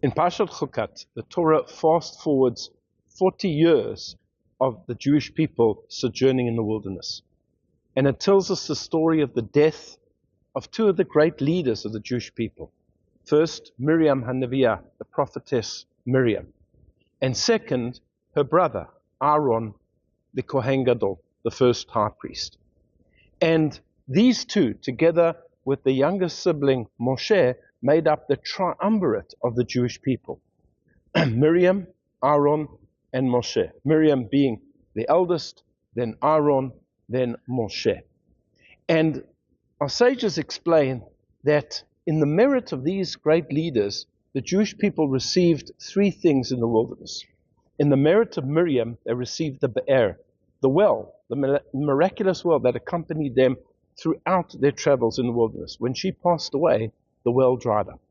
In Parshat Chukat, the Torah fast forwards 40 years of the Jewish people sojourning in the wilderness. And it tells us the story of the death of two of the great leaders of the Jewish people. First, Miriam Hanaviah, the prophetess Miriam. And second, her brother, Aaron, the Kohen Gadol, the first high priest. And these two, together with the younger sibling, Moshe, made up the triumvirate of the Jewish people. Miriam, Aaron, and Moshe. Miriam being the eldest, then Aaron, then Moshe. And our sages explain that in the merit of these great leaders, the Jewish people received three things in the wilderness. In the merit of Miriam, they received the Be'er, the well, the miraculous well that accompanied them throughout their travels in the wilderness. When she passed away, the well dried up.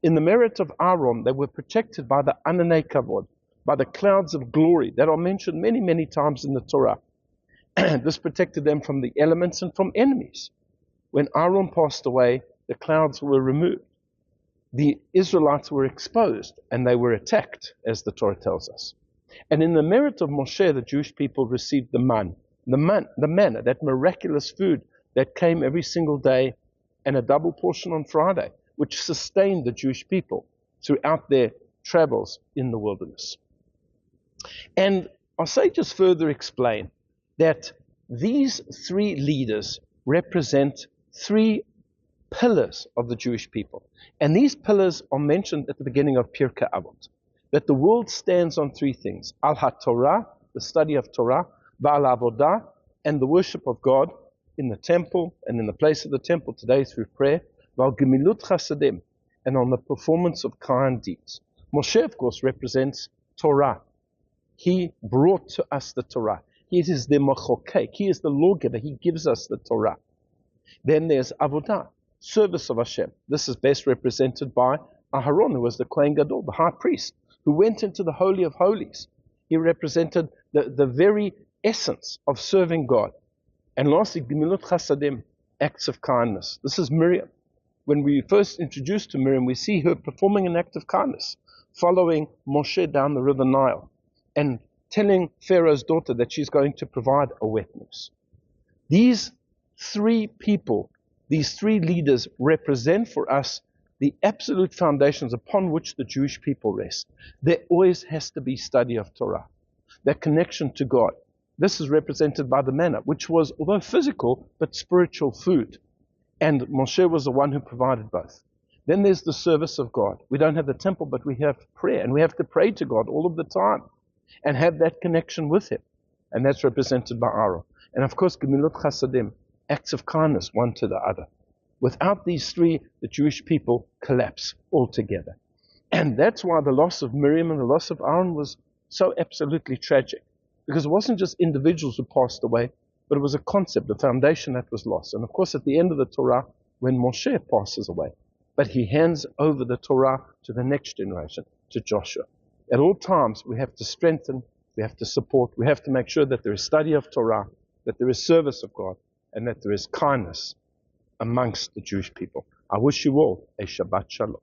In the merit of Aaron, they were protected by the Ananei Kavod, by the clouds of glory that are mentioned many, many times in the Torah. This protected them from the elements and from enemies. When Aaron passed away, the clouds were removed. The Israelites were exposed and they were attacked, as the Torah tells us. And in the merit of Moshe, the Jewish people received the manna, that miraculous food that came every single day, and a double portion on Friday, which sustained the Jewish people throughout their travels in the wilderness. And our sages further explain that these three leaders represent three pillars of the Jewish people. And these pillars are mentioned at the beginning of Pirkei Avot, that the world stands on three things: Al HaTorah, the study of Torah, Ba'al Avodah, and the worship of God in the temple and in the place of the temple today through prayer, Val Gemilut Chasadim, and on the performance of kind deeds. Moshe, of course, represents Torah. He brought to us the Torah. He is the Machokek. He is the lawgiver. He gives us the Torah. Then there's Avodah, service of Hashem. This is best represented by Aharon, who was the Kohen Gadol, the high priest, who went into the Holy of Holies. He represented the very essence of serving God. And lastly, Gemilut Chasadim, acts of kindness. This is Miriam. When we first introduced to Miriam, we see her performing an act of kindness, following Moshe down the river Nile, and telling Pharaoh's daughter that she's going to provide a wet nurse. These three people, these three leaders, represent for us the absolute foundations upon which the Jewish people rest. There always has to be study of Torah, that connection to God. This is represented by the manna, which was, although physical, but spiritual food. And Moshe was the one who provided both. Then there's the service of God. We don't have the temple, but we have prayer, and we have to pray to God all of the time and have that connection with Him. And that's represented by Aaron. And of course, Gemilut Chasadim, acts of kindness one to the other. Without these three, the Jewish people collapse altogether. And that's why the loss of Miriam and the loss of Aaron was so absolutely tragic. Because it wasn't just individuals who passed away, but it was a concept, a foundation that was lost. And of course, at the end of the Torah, when Moshe passes away, but he hands over the Torah to the next generation, to Joshua. At all times, we have to strengthen, we have to support, we have to make sure that there is study of Torah, that there is service of God, and that there is kindness amongst the Jewish people. I wish you all a Shabbat Shalom.